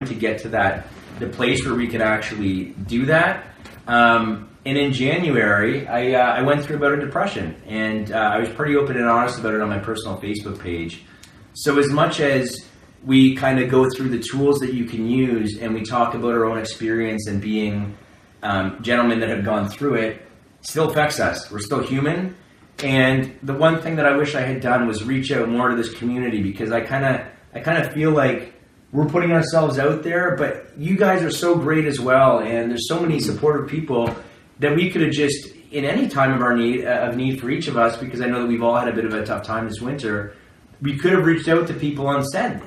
to get to the place where we could actually do that. And in January, I went through about a depression, and I was pretty open and honest about it on my personal Facebook page. So as much as we kind of go through the tools that you can use, and we talk about our own experience and being gentlemen that have gone through it, still affects us. We're still human. And the one thing that I wish I had done was reach out more to this community, because I kind of feel like we're putting ourselves out there, but you guys are so great as well, and there's so many supportive people that we could have just, in any time of our need for each of us, because I know that we've all had a bit of a tough time this winter, we could have reached out to people and said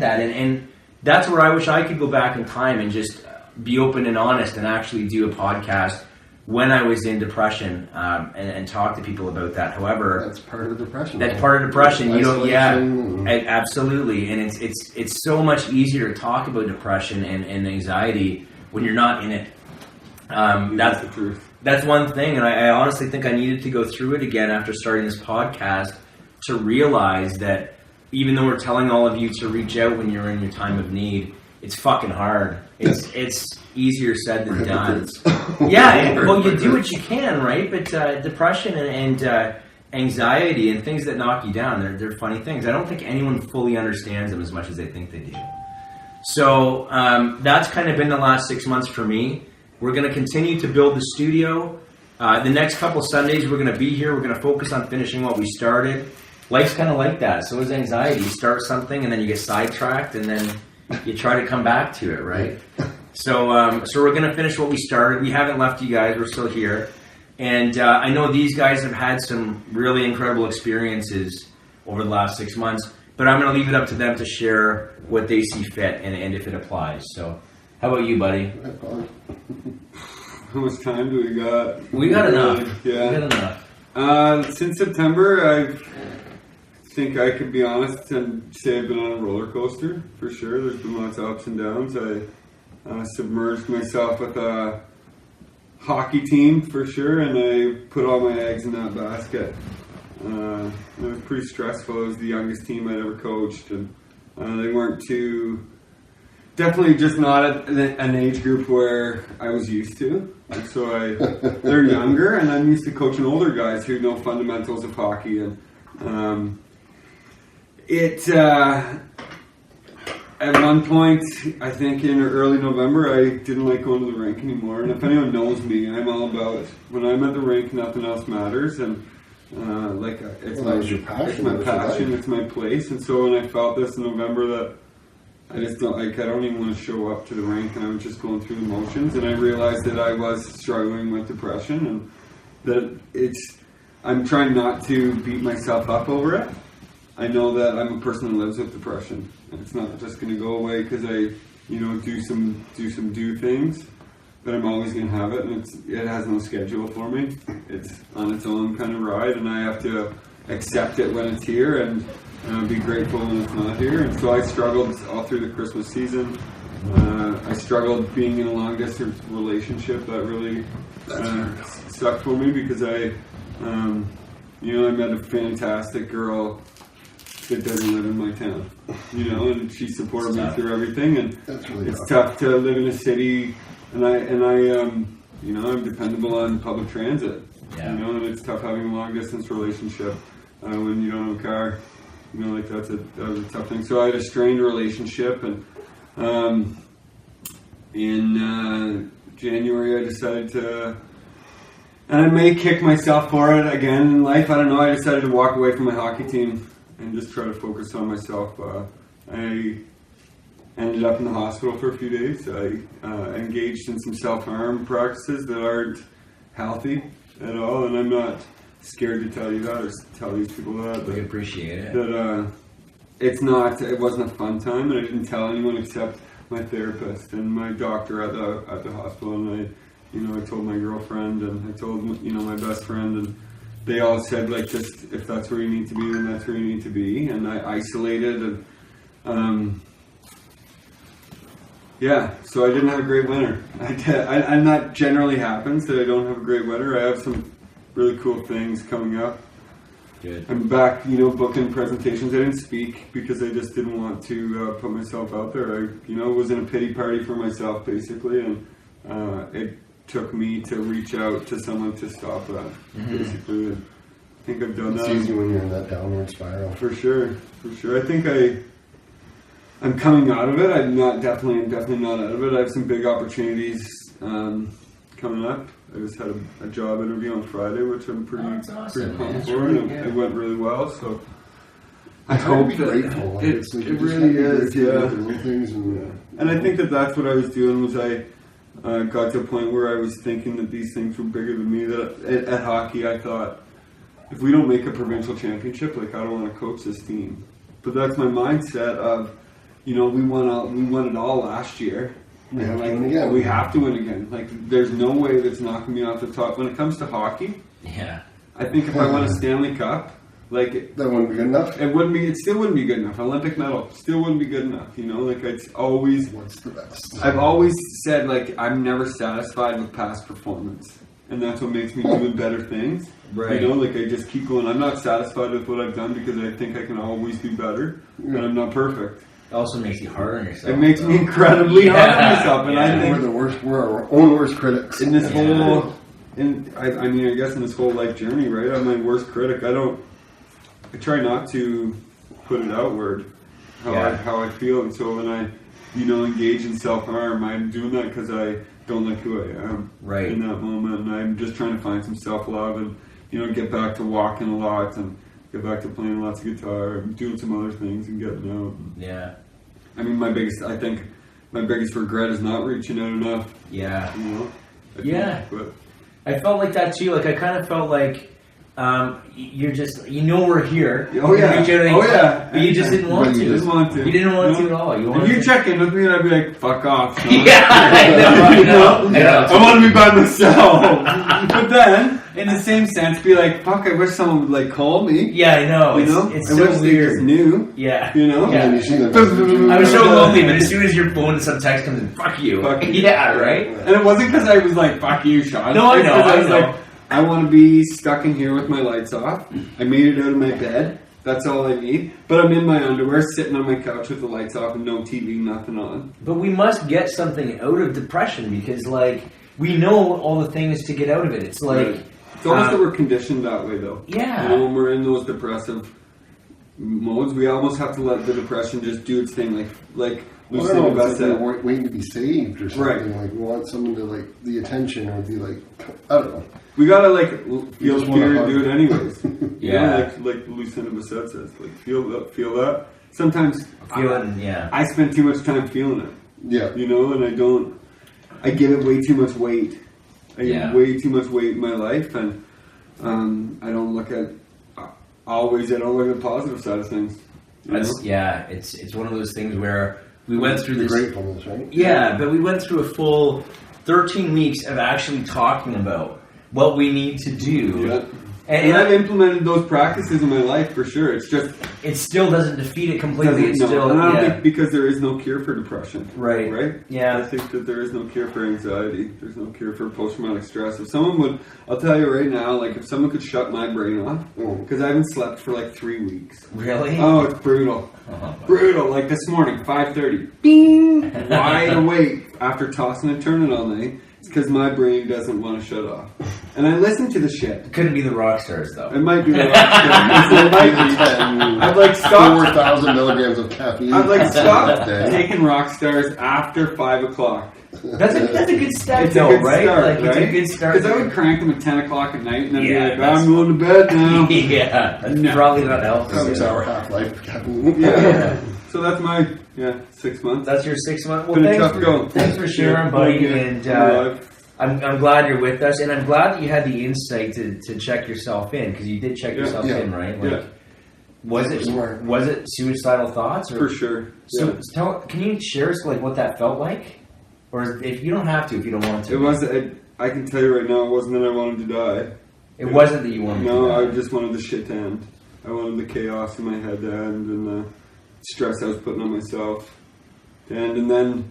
that, and that's where I wish I could go back in time and just be open and honest and actually do a podcast when I was in depression, and talk to people about that. However, that's part of depression. That's part of depression. You don't, absolutely. And it's so much easier to talk about depression and anxiety when you're not in it. That's the truth. That's one thing, and I honestly think I needed to go through it again after starting this podcast to realize that even though we're telling all of you to reach out when you're in your time of need, it's fucking hard. It's easier said than done. Yeah, well, you do what you can, right? But depression and anxiety and things that knock you down, they're funny things. I don't think anyone fully understands them as much as they think they do. So that's kind of been the last 6 months for me. We're going to continue to build the studio. The next couple Sundays we're going to be here. We're going to focus on finishing what we started. Life's kind of like that. So is anxiety. You start something and then you get sidetracked and then you try to come back to it, right? So we're going to finish what we started. We haven't left you guys. We're still here. And I know these guys have had some really incredible experiences over the last 6 months, but I'm going to leave it up to them to share what they see fit and if it applies. So how about you, buddy? How much time do we got? We got enough. Yeah. We got enough. Since September, I think I could be honest and say I've been on a roller coaster, for sure. There's been lots of ups and downs. I submerged myself with a hockey team, for sure, and I put all my eggs in that basket. It was pretty stressful. It was the youngest team I'd ever coached, and they weren't too... Definitely just not an age group where I was used to. And so they're younger, and I'm used to coaching older guys who know fundamentals of hockey. And at one point, I think in early November, I didn't like going to the rink anymore. And if anyone knows me, I'm all about it. When I'm at the rink, nothing else matters. And it's my passion, it's my place. And so when I felt this in November, that I don't even want to show up to the rink, and I was just going through the motions, and I realized that I was struggling with depression, and that I'm trying not to beat myself up over it. I know that I'm a person that lives with depression, and it's not just going to go away because I, do some things, but I'm always going to have it, and it has no schedule for me. It's on its own kind of ride, and I have to accept it when it's here, and be grateful when it's not here. And so I struggled all through the Christmas season. I struggled being in a long distance relationship that really sucked for me, because I met a fantastic girl that doesn't live in my town, and she supported me through everything. And it's tough to live in a city, and I'm dependable on public transit, and it's tough having a long distance relationship when you don't have a car. That was a tough thing. So I had a strained relationship, and in January I decided to, and I may kick myself for it again in life, I don't know, I decided to walk away from my hockey team and just try to focus on myself. I ended up in the hospital for a few days. I engaged in some self-harm practices that aren't healthy at all, and I'm not scared to tell you that or tell these people that. We appreciate it. That it wasn't a fun time, and I didn't tell anyone except my therapist and my doctor at the hospital. And I told my girlfriend, and I told my best friend, and they all said, just if that's where you need to be, then that's where you need to be. And I isolated, and so I didn't have a great winter. And that generally happens, that I don't have a great winter. I have some really cool things coming up. Good. I'm back, booking presentations. I didn't speak because I just didn't want to put myself out there. I, was in a pity party for myself, basically, and it took me to reach out to someone to stop that, basically. And I think I've done that. It's easy when you're in that downward spiral. For sure. I think I'm coming out of it. I'm definitely not out of it. I have some big opportunities coming up. I just had a job interview on Friday, which I'm pretty pumped for, and it went really well. So I hope be grateful. It really is, yeah. And I think that's what I was doing. Was I got to a point where I was thinking that these things were bigger than me. That at hockey, I thought, if we don't make a provincial championship, I don't want to coach this team. But that's my mindset of, we won it all last year. We have to win again. We have to win again. There's no way that's knocking me off the top. When it comes to hockey, I think if I won a Stanley Cup, that wouldn't be good enough. It still wouldn't be good enough. Olympic medal still wouldn't be good enough. It's always. What's the best? I've always said I'm never satisfied with past performance, and that's what makes me do better things. Right. I just keep going. I'm not satisfied with what I've done because I think I can always be better, and I'm not perfect. It also makes you hard on yourself. It makes me incredibly hard on myself, and I think we're our own worst critics. In this whole, I guess in this whole life journey, right? I'm my worst critic. I try not to put it outward how I feel, and so when I, engage in self-harm, I'm doing that because I don't like who I am in that moment, and I'm just trying to find some self-love and get back to walking a lot and get back to playing lots of guitar and doing some other things and getting out. Yeah. I mean, my biggest regret is not reaching out enough. Yeah. But I felt like that too. I kind of felt like you're just, we're here. Oh yeah. But you just didn't want to. You didn't want to. You didn't want to at all. You check in with me and I'd be like, fuck off. I know. I want to be by myself. But then, in the same sense, be like, fuck, I wish someone would call me. Yeah, I know. It's I so wish weird. They just knew. Yeah. Yeah. And you see them. I was so lonely, but as soon as your phone and some text comes in, fuck you. Yeah, right? And it wasn't because I was like, fuck you, Shawn. No, I know. I was like, I want to be stuck in here with my lights off. I made it out of my bed. That's all I need. But I'm in my underwear, sitting on my couch with the lights off and no TV, nothing on. But we must get something out of depression because, we know all the things to get out of it. It's It's almost that we're conditioned that way, though. Yeah. When we're in those depressive modes, we almost have to let the depression just do its thing. Like Lucinda said. We're waiting to be saved or something. Right. We want someone to, the attention or be I don't know. We gotta, feel fear and do it anyways. Yeah. Like Lucinda Bassett says. Feel that. Sometimes I spend too much time feeling it. Yeah. And I give it way too much weight. I give way too much weight in my life, and I don't look at the positive side of things. It's one of those things where we went through this gratefulness, right? Yeah, but we went through a full 13 weeks of actually talking about what we need to do. Yeah. And I've implemented those practices in my life for sure. It's just it still doesn't defeat it completely. It's still, and I don't think because there is no cure for depression. Right. Yeah. I think that there is no cure for anxiety. There's no cure for post-traumatic stress. If someone would, I'll tell you right now, if someone could shut my brain off, because I haven't slept for 3 weeks. Really? Oh, it's brutal. Brutal. This morning, 5:30, bing, wide awake after tossing and turning all night. It's because my brain doesn't want to shut off. And I listen to the shit. It couldn't be the rock stars, though. It might be the rock stars. It might be. I'd stop. 4,000 milligrams of caffeine. I'd stop taking rock stars after 5 o'clock. That's a good start, It's a good right? start, It's a good start. Because I would crank them at 10 o'clock at night and then be like, I'm going to bed now. Yeah, that's probably not helpful. 6-hour half-life of caffeine. Yeah. So that's my 6 months. That's your 6 months. Well, Been a tough go. Thanks for sharing, buddy. And I'm glad you're with us, and I'm glad that you had the insight to check yourself in, because you did check yourself in, right? Was it suicidal thoughts? Or? For sure. So can you share us what that felt like? Or if you don't have to, if you don't want to. It wasn't. I can tell you right now, it wasn't that I wanted to die. It wasn't that you wanted to die. No, I just wanted the shit to end. I wanted the chaos in my head to end and the stress I was putting on myself to end. And then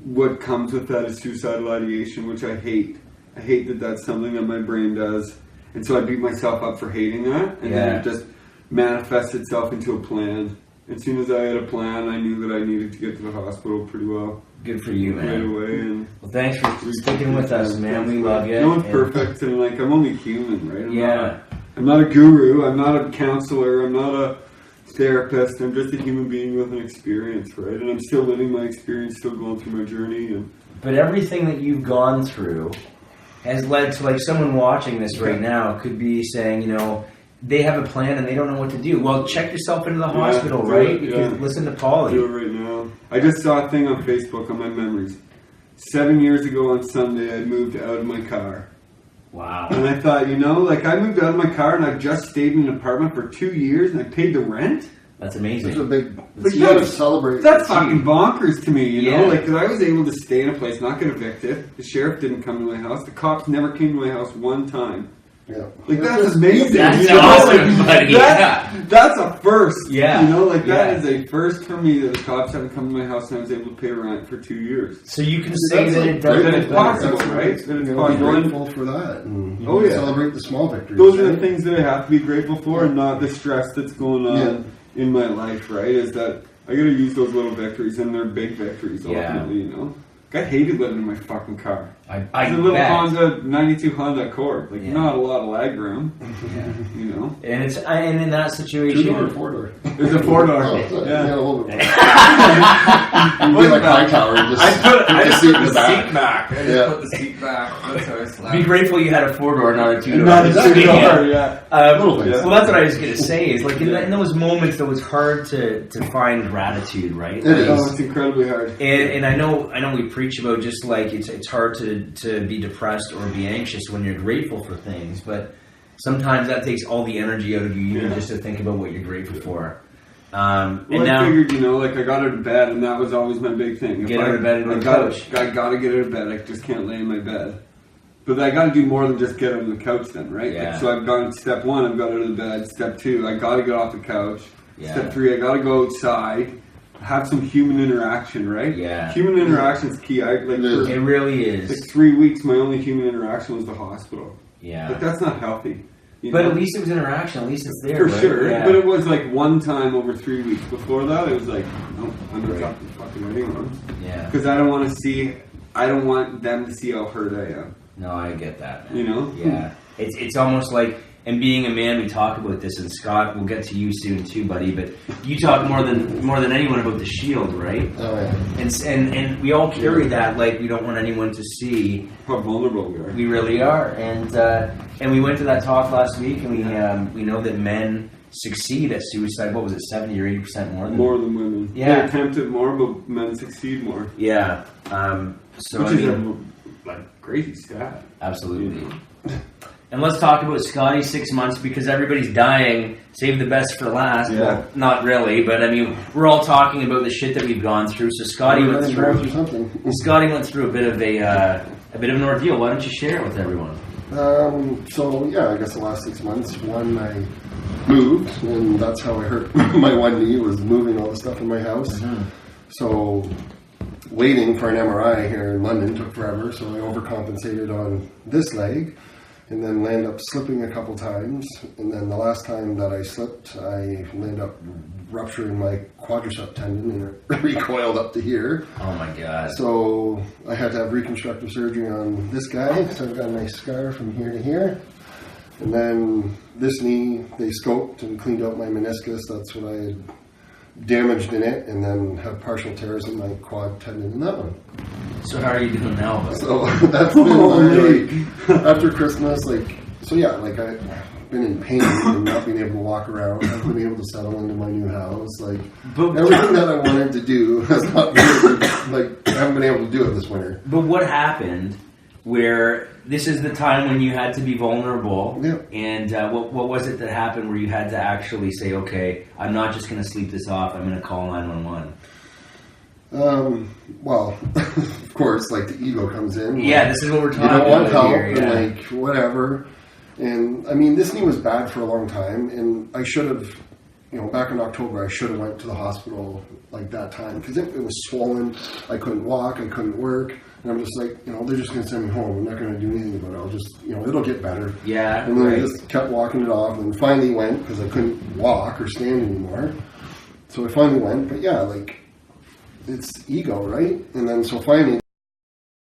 what comes with that is suicidal ideation, which I hate. I hate that that's something that my brain does. And so I beat myself up for hating that, and then it just manifests itself into a plan. As soon as I had a plan, I knew that I needed to get to the hospital pretty well. Good for you, man. Right away. And well, thanks for sticking with us, man. We love you. No one's perfect, and like I'm only human, right? I'm I'm not a guru. I'm not a counselor. I'm not a therapist. I'm just a human being with an experience, right? And I'm still living my experience, still going through my journey. But everything that you've gone through has led to, like, someone watching this right now could be saying, you know, they have a plan and they don't know what to do. Well, check yourself into the hospital, right? Listen to Paulie. Do it right now. I just saw a thing on Facebook on my memories. 7 years ago on Sunday, I moved out of my car. Wow. And I thought, you know, like I moved out of my car and I've just stayed in an apartment for 2 years and I paid the rent. That's amazing. It's a big. Like, You gotta celebrate. That's fucking bonkers to me, you know? Yeah. Like, 'cause I was able to stay in a place, not get evicted. The sheriff didn't come to my house. The cops never came to my house one time. Yeah. Like, that's amazing. That's you know? awesome, Like, buddy. That's a first. Yeah. You know, like, that Yeah. is a first for me that the cops haven't come to my house and I was able to pay rent for 2 years. So you can say that it That does. it's possible, right? That it's Be possible. grateful for that. And Oh, yeah. Celebrate the small victories. Those are the right? things that I have to be grateful for and not the stress that's going on in my life, right? Is that I gotta use those little victories and they're big victories ultimately, you know? I hated living in my fucking car. I It's a little bet. Honda, 92 Honda Accord. Like, Yeah. not a lot of leg room, Yeah. you know? And it's and in that situation, 2-door or 4-door? There's a 4-door. Oh, so Yeah. a little bit more. You get like high tower and just I put the just seat put in the the back. seat back. I just Yeah. put the seat back. That's how I slept. be grateful you had a 4-door, not a 2-door. Not a Just kidding. 2-door, yeah. Little things. Well, that's what I was going to say. Is like in those moments, though, it's hard to find gratitude, right? It is. Oh, it's incredibly hard. And I know we preach about just like it's hard to be depressed or be anxious when you're grateful for things, but sometimes that takes all the energy out of you even just to think about what you're grateful for. And Well, now I figured, you know, like I got out of bed, and that was always my big thing. Get out of bed and go to the couch. I gotta get out of bed. I just can't lay in my bed. But I gotta do more than just get out of the couch then, right? Yeah. Like, so I've gone step 1, I've got out of the bed. Step 2, I gotta get off the couch. Yeah. Step 3, I gotta go outside, have some human interaction, right? Yeah. Human interaction is key. It is. it really is. Like 3 weeks, my only human interaction was the hospital. Yeah. But that's not healthy. You But know? at least it was interaction. At least it's there. For right? sure, Yeah. but it was like one time over 3 weeks. Before that, it was like, no, I'm not Right. talking to fucking anyone. Yeah. Because I don't want them to see how hurt I am. No, I get that, man. You know? Yeah. It's almost like, and being a man, we talk about this, and Scott, we'll get to you soon too, buddy. But you talk more than anyone about the shield, right? Oh, yeah. And we all carry that, like we don't want anyone to see. How vulnerable we are. We really are, and we went to that talk last week, and we know that men succeed at suicide. What was it, 70 or 80% more than More than women. Yeah. They attempt it more, but men succeed more. Yeah. So Which I is mean, a crazy stat. absolutely. And let's talk about Scotty 6 months, because everybody's dying. Save the best for last. Yeah. Well, not really, but I mean, we're all talking about the shit that we've gone through. So Scotty went Everybody's through. going through something. Scotty went through a bit of an ordeal. Why don't you share it with everyone? So yeah, I guess the last 6 months, one, I moved, and that's how I hurt my one knee, was moving all the stuff in my house. So waiting for an MRI here in London took forever, so I overcompensated on this leg, and then landed up slipping a couple times. And then the last time that I slipped, I landed up rupturing my quadricep tendon, and it recoiled up to here. Oh my god. So I had to have reconstructive surgery on this guy. So I've got a nice scar from here to here. And then this knee, they scoped and cleaned out my meniscus. That's what I had damaged in it. And then have partial tears in my quad tendon in that one. So how are you doing now, bud? So that's been like, after Christmas, like, so yeah, like I've been in pain and not being able to walk around. I've been able to settle into my new house. Like, But- everything that I wanted to do has not been, like, I haven't been able to do it this winter. But what happened where this is the time when you had to be vulnerable? Yeah. And what was it that happened where you had to actually say, okay, I'm not just going to sleep this off, I'm going to call 911? Well, of course, like the ego comes in. Yeah, like, this is what we're you talking don't want about help here. Yeah. and like whatever. And I mean, this knee was bad for a long time, and I should have back in October, I should have went to the hospital like that time because it was swollen. I couldn't walk. I couldn't work. And I'm just like, they're just going to send me home. I'm not going to do anything about it. I'll just, it'll get better. Yeah. And then right. I just kept walking it off and finally went because I couldn't walk or stand anymore. So I finally went. But yeah, like, it's ego, right? And then so finally,